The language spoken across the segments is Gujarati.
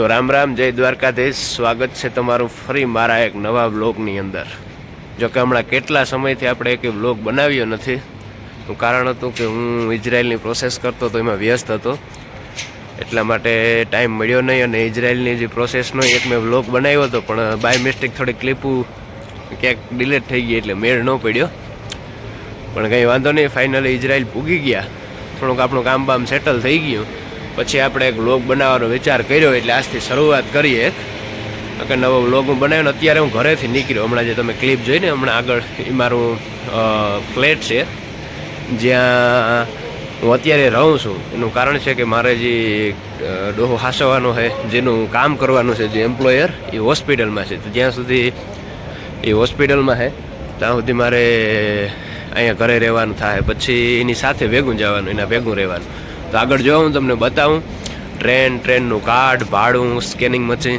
તો રામ રામ, જય દ્વારકાધીશ. સ્વાગત છે તમારું ફરી મારા એક નવા વ્લોગની અંદર. જો કે હમણાં કેટલા સમયથી આપણે એક વ્લોગ બનાવ્યો નથી. એનું કારણ હતું કે હું ઇઝરાયલની પ્રોસેસ કરતો તો એમાં વ્યસ્ત હતો, એટલા માટે ટાઈમ મળ્યો નહીં. અને ઇઝરાયલની જે પ્રોસેસનો એક મેં વ્લોગ બનાવ્યો હતો, પણ બાય મિસ્ટેક થોડી ક્લિપો ક્યાંક ડિલીટ થઈ ગઈ, એટલે મેળ ન પડ્યો. પણ કંઈ વાંધો નહીં, ફાઇનલી ઇઝરાયલ પૂગી ગયા. થોડુંક આપણું કામ બામ સેટલ થઈ ગયું પછી આપણે એક વ્લોગ બનાવવાનો વિચાર કર્યો, એટલે આજથી શરૂઆત કરીએ. કે નવો વ્લોગ હું બનાવ્યો. અત્યારે હું ઘરેથી નીકળ્યો. હમણાં જે તમે ક્લિપ જોઈને હમણાં આગળ, એ મારું ફ્લેટ છે જ્યાં હું અત્યારે રહું છું. એનું કારણ છે કે મારે જે ડોહો હાસવાનો છે, જેનું કામ કરવાનું છે, જે એમ્પ્લોયર, એ હોસ્પિટલમાં છે. તો જ્યાં સુધી એ હોસ્પિટલમાં છે ત્યાં સુધી મારે અહીંયા ઘરે રહેવાનું થાય, પછી એની સાથે ભેગું જવાનું, એના ભેગું રહેવાનું. તો આગળ જો હું તમને બતાવું ટ્રેનનું કાર્ડ, ભાડું, સ્કેનિંગ મશીન,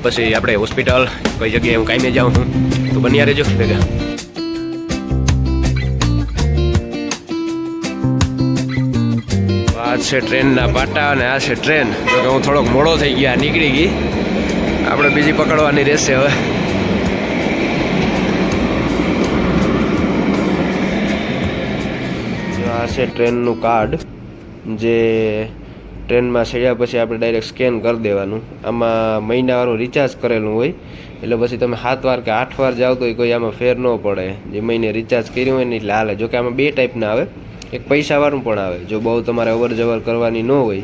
પછી આપણે હોસ્પિટલ, કઈ જગ્યાએ હું કાંઈ જાઉં છું. તો બન્યા રહેજો ભેગા. આ છે ટ્રેનના પાટા અને આ છે ટ્રેન. તો કે હું થોડોક મોડો થઈ ગયા, નીકળી ગઈ. આપણે બીજી પકડવાની રહેશે હવે. આ છે ટ્રેનનું કાર્ડ, જે ટ્રેનમાં ચડ્યા પછી આપણે ડાયરેક્ટ સ્કેન કરી દેવાનું. આમાં મહિનાવાળું રિચાર્જ કરેલું હોય, એટલે પછી તમે 7 વાર કે 8 વાર જાઓ તો કોઈ આમાં ફેર ન પડે. જે મહિને રિચાર્જ કર્યું હોય ને એટલે હાલે. જોકે આમાં 2 ટાઈપના આવે, એક પૈસાવાળું પણ આવે. જો બહુ તમારે અવર જવર કરવાની ન હોય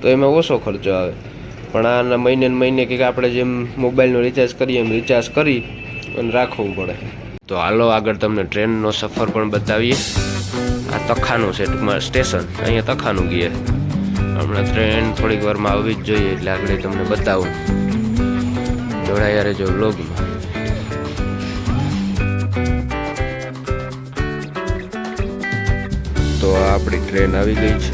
તો એમાં ઓછો ખર્ચો આવે. પણ આના મહિને કંઈક આપણે જેમ મોબાઈલનું રિચાર્જ કરીએ એમ રિચાર્જ કરી અને રાખવું પડે. તો હાલો આગળ તમને ટ્રેનનો સફર પણ બતાવીએ. આ તખાનું છે, ટૂંકમાં સ્ટેશન. અહીંયા તખાનું ગયે. હમણાં ટ્રેન થોડીક વારમાં આવવી જ જોઈએ, એટલે આગળ તમને બતાવું. જોડાયા રહેજો વ્લોગમાં. તો આપણી ટ્રેન આવી ગઈ છે.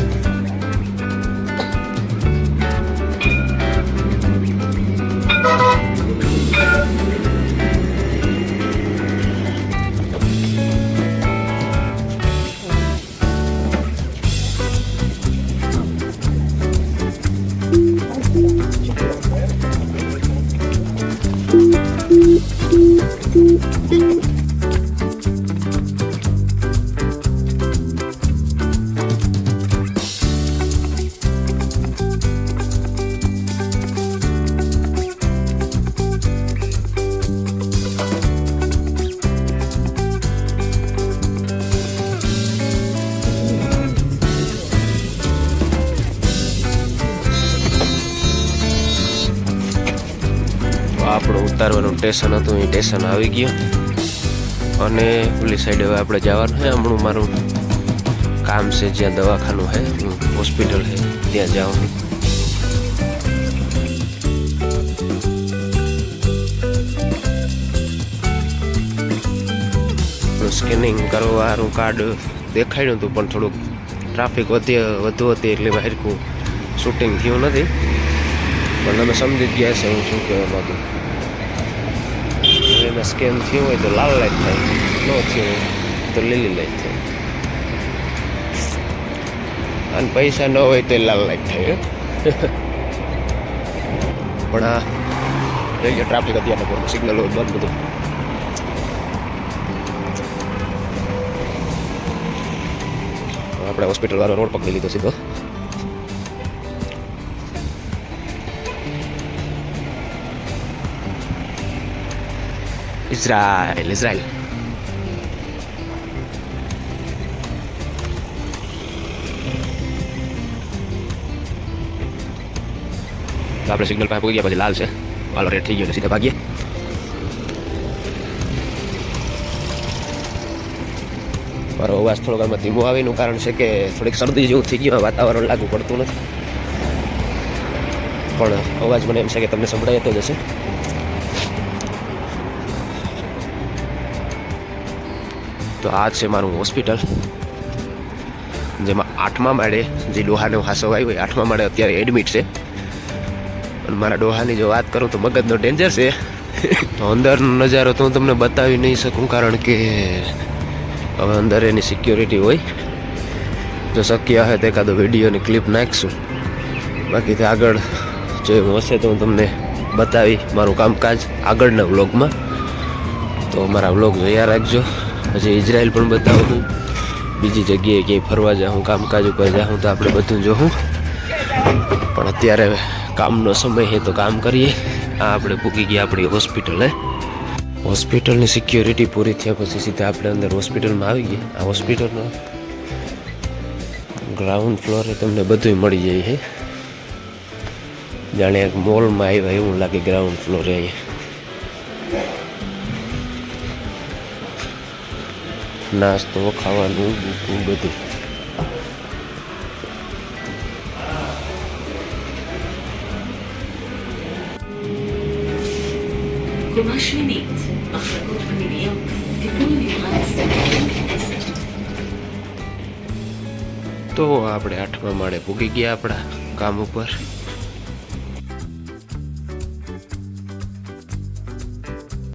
આપણું ઉતારવાનું સ્ટેશન હતું, એ સ્ટેશન આવી ગયું. અને ઓલી સાઈડ હવે આપણે જવાનું છે. હમણાં મારું કામ છે જ્યાં દવાખાનું છે, હોસ્પિટલ છે, ત્યાં જાઉં. સ્કેનિંગ કરવાનું કાર્ડ દેખાડ્યું હતું, પણ થોડુંક ટ્રાફિક વધુ હતી એટલે હરખું શૂટિંગ થયું નથી. પણ તમે સમજી જ ગયા છે હું શું કહેવા માગું. એમાં સ્કેન થયું હોય તો લાલ લાઈટ થાય, ન થયું હોય તો લીલી લાઈટ થાય. અને પૈસા ન હોય તો લાલ લાઈટ થાય. પણ આ રેલવે ટ્રાફિક અત્યારે સિગ્નલ હોય બંધ બધું. આપણે હોસ્પિટલ વાળો રોડ પકડી લીધો સીધો. ઇઝરાયલ તો આપણે સિગ્નલ પાસે પહોંચી ગયા, પછી લાલ છે, વાલો રેડ થઈ ગયો એટલે સીધા ભાગીએ. મારો અવાજ થોડોક આમાં ધીમો આવે એનું કારણ છે કે થોડીક શરદી જેવું થઈ ગયું, વાતાવરણ લાગુ પડતું નથી. પણ અવાજ મને એમ છે કે તમને સંભળાય તો જશે. તો આ છે મારું હોસ્પિટલ, જેમાં 8મા માળે જે ડોહાનો હાસો આવ્યો હોય 8મા માળે અત્યારે એડમિટ છે. અને મારા ડોહાની જો વાત કરું તો મગજનો ડેન્જર છે. તો અંદરનો નજારો તો હું તમને બતાવી નહીં શકું, કારણ કે હવે અંદર એની સિક્યોરિટી હોય. જો શક્ય હોય તો એકાદો વિડીયોની ક્લિપ નાખીશું. બાકી તો આગળ જો એવું હશે તો હું તમને બતાવી મારું કામકાજ આગળના વ્લોગમાં. તો મારા વ્લોગ જોયા રાખજો. હજી ઇઝરાયલ પણ બતાવું, બીજી જગ્યાએ ક્યાંય ફરવા જાઉં, કામકાજ ઉપર જાઉં તો આપણે બધું જોઉં. પણ અત્યારે કામનો સમય છે તો કામ કરીએ. આ આપણે પૂકી ગયા આપણી હોસ્પિટલ. હોસ્પિટલની સિક્યોરિટી પૂરી થયા પછી સીધા આપણે અંદર હોસ્પિટલમાં આવી ગયા. આ હોસ્પિટલનો ગ્રાઉન્ડ ફ્લોરે તમને બધું મળી જાય છે. જાણે એક મોલમાં આવ્યા એવું લાગે ગ્રાઉન્ડ ફ્લોરે. નાસ્તો ખાવાનું બધું. તો આપણે 8મા માળે પૂગી ગયા આપણા કામ ઉપર.